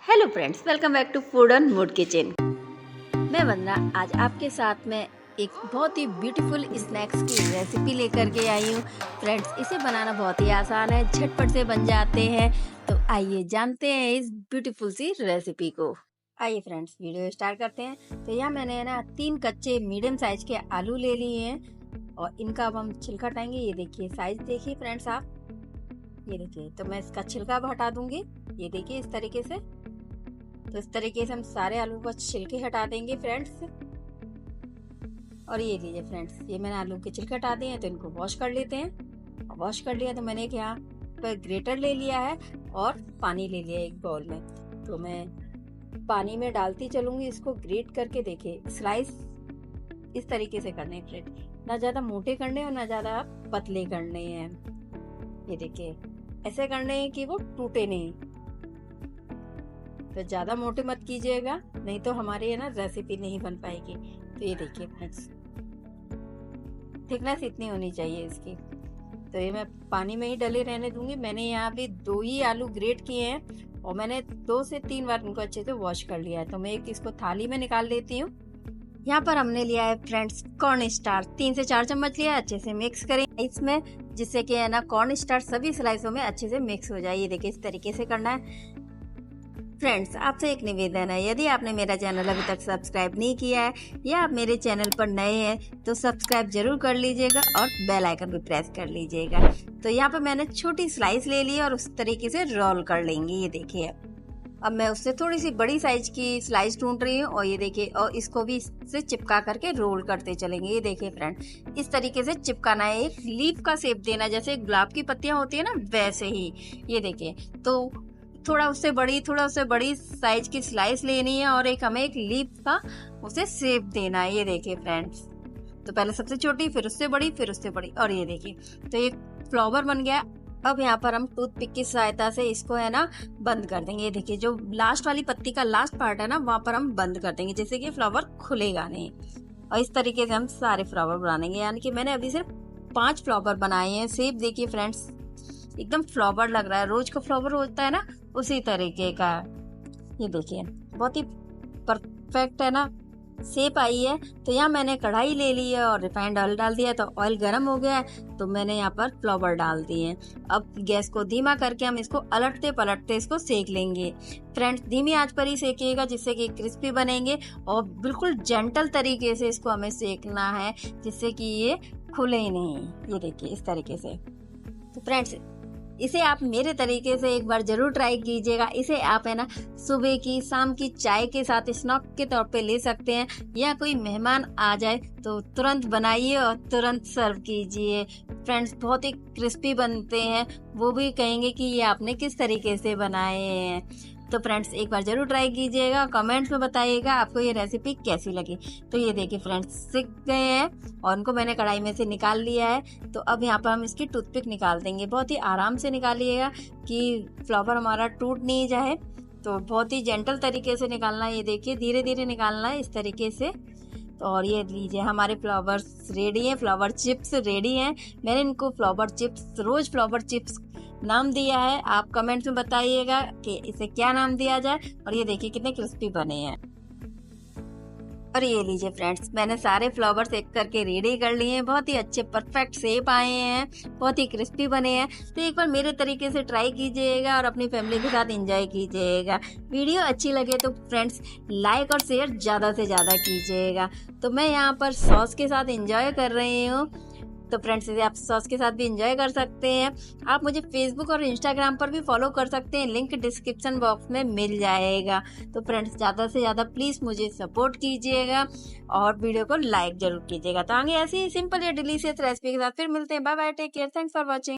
Hello friends, welcome back to food on mood kitchen. मैं वंदना आज आपके साथ में एक बहुत ही ब्यूटीफुल स्नैक्स की रेसिपी लेकर के आई हूँ। फ्रेंड्स, इसे बनाना बहुत ही आसान है, झटपट से बन जाते हैं। तो आइए जानते हैं इस ब्यूटीफुल सी रेसिपी को। आइए फ्रेंड्स, वीडियो स्टार्ट करते हैं। तो यहाँ मैंने ना 3 कच्चे मीडियम साइज के आलू ले लिए हैं और इनका अब हम छिलका हटाएंगे। ये देखिए साइज देखिए फ्रेंड्स, आप ये देखिए। तो मैं इसका छिलका अब हटा दूंगी। ये देखिए इस तरीके से। तो इस तरीके से हम सारे आलू को छिलके हटा देंगे फ्रेंड्स। और ये लीजिए फ्रेंड्स, ये मैंने आलू के छिलके हटा दिए हैं। तो इनको वॉश कर लेते हैं। वॉश कर लिया तो मैंने एक यहाँ पर ग्रेटर ले लिया है और पानी ले लिया एक बाउल में। तो मैं पानी में डालती चलूंगी इसको ग्रेट करके। देखिए स्लाइस इस तरीके से करने हैं, ना ज्यादा मोटे करने और ना ज्यादा पतले करने हैं। ये देखिए ऐसे करने हैं कि वो टूटे नहीं। तो ज्यादा मोटे मत कीजिएगा, नहीं तो हमारी है ना रेसिपी नहीं बन पाएगी। तो ये देखिए फ्रेंड्स, थिकनेस इतनी होनी चाहिए इसकी। तो ये मैं पानी में ही डले रहने दूंगी। मैंने यहाँ पे 2 ही आलू ग्रेट किए हैं और मैंने 2 से 3 बार इनको अच्छे से वॉश कर लिया है। तो मैं एक इसको थाली में निकाल लेती हूँ। यहाँ पर हमने लिया है फ्रेंड्स कॉर्न स्टार्च, 3 से 4 चम्मच लिया है। अच्छे से मिक्स करें इसमें, जिससे कि है ना कॉर्न स्टार्च सभी स्लाइसों में अच्छे से मिक्स हो जाए। ये देखिए इस तरीके से करना है। फ्रेंड्स, आपसे एक निवेदन है, यदि आपने मेरा चैनल अभी तक सब्सक्राइब नहीं किया है या आप मेरे चैनल पर नए हैं तो सब्सक्राइब जरूर कर लीजिएगा और बेल आइकन भी प्रेस कर लीजिएगा। तो यहाँ पर मैंने छोटी स्लाइस ले ली और उस तरीके से रोल कर लेंगे। ये देखिए अब मैं उससे थोड़ी सी बड़ी साइज की स्लाइस ढूंढ रही हूँ और ये देखिए, और इसको भी इससे चिपका करके रोल करते चलेंगे। ये देखिए फ्रेंड, इस तरीके से चिपकाना है, एक लीफ का शेप देना, जैसे गुलाब की पत्तियां होती है ना वैसे ही। ये देखिए, तो थोड़ा उससे बड़ी साइज की स्लाइस लेनी है और हमें एक लीफ का उसे शेप देना है। ये देखिए फ्रेंड्स, तो पहले सबसे छोटी, फिर उससे बड़ी, फिर उससे बड़ी। और ये देखिए तो एक फ्लावर बन गया। अब यहाँ पर हम टूथपिक की सहायता से इसको है ना बंद कर देंगे। ये देखिए जो लास्ट वाली पत्ती का लास्ट पार्ट है ना, वहां पर हम बंद कर देंगे, जैसे कि फ्लावर खुलेगा नहीं। और इस तरीके से हम सारे फ्लावर बनाएंगे। यानी कि मैंने अभी सिर्फ 5 फ्लावर बनाए हैं। शेप देखिए फ्रेंड्स, एकदम फ्लावर लग रहा है, रोज का फ्लावर होता है ना उसी तरीके का। ये देखिए बहुत ही परफेक्ट है ना शेप आई है। तो यहाँ मैंने कढ़ाई ले ली है और रिफाइंड ऑयल डाल दिया। तो ऑयल गर्म हो गया है तो मैंने यहाँ पर फ्लावर डाल दिए हैं। अब गैस को धीमा करके हम इसको अलटते पलटते इसको सेक लेंगे। फ्रेंड्स, धीमी आंच पर ही सेकिएगा, जिससे कि क्रिस्पी बनेंगे। और बिल्कुल जेंटल तरीके से इसको हमें सेकना है, जिससे कि ये खुले ही नहीं। ये देखिए इस तरीके से। तो फ्रेंड्स, इसे आप मेरे तरीके से एक बार जरूर ट्राई कीजिएगा। इसे आप है ना सुबह की, शाम की चाय के साथ स्नैक के तौर पे ले सकते हैं, या कोई मेहमान आ जाए तो तुरंत बनाइए और तुरंत सर्व कीजिए। फ्रेंड्स, बहुत ही क्रिस्पी बनते हैं, वो भी कहेंगे कि ये आपने किस तरीके से बनाए हैं। तो फ्रेंड्स, एक बार जरूर ट्राई कीजिएगा, कमेंट्स में बताइएगा आपको ये रेसिपी कैसी लगी। तो ये देखिए फ्रेंड्स, सीख गए हैं और उनको मैंने कढ़ाई में से निकाल लिया है। तो अब यहाँ पर हम इसकी टूथपिक निकाल देंगे। बहुत ही आराम से निकालिएगा कि फ्लावर हमारा टूट नहीं जाए। तो बहुत ही जेंटल तरीके से निकालना है। ये देखिए धीरे धीरे निकालना है इस तरीके से। तो और ये लीजिए हमारे फ्लावर्स रेडी हैं, फ्लावर चिप्स रेडी हैं। मैंने इनको flower chips, rose flower chips नाम दिया है। आप कमेंट्स में बताइएगा कि इसे क्या नाम दिया जाए। और ये देखिए कितने क्रिस्पी बने हैं। और ये लीजिए फ्रेंड्स, मैंने सारे फ्लावर्स एक करके रेडी कर लिए हैं। बहुत ही अच्छे परफेक्ट शेप आए हैं, बहुत ही क्रिस्पी बने हैं। तो एक बार मेरे तरीके से ट्राई कीजिएगा और अपनी फैमिली के साथ एंजॉय कीजिएगा। वीडियो अच्छी लगे तो फ्रेंड्स लाइक और शेयर ज़्यादा से ज़्यादा कीजिएगा। तो मैं यहाँ पर सॉस के साथ एंजॉय कर रही हूँ। तो फ्रेंड्स, इसे आप सॉस के साथ भी एंजॉय कर सकते हैं। आप मुझे फेसबुक और इंस्टाग्राम पर भी फॉलो कर सकते हैं, लिंक डिस्क्रिप्शन बॉक्स में मिल जाएगा। तो फ्रेंड्स, ज़्यादा से ज़्यादा प्लीज़ मुझे सपोर्ट कीजिएगा और वीडियो को लाइक जरूर कीजिएगा। तो आगे ऐसी ही सिंपल या डिलीशियस रेसिपी के साथ फिर मिलते हैं। Bye bye, take care, thanks for watching.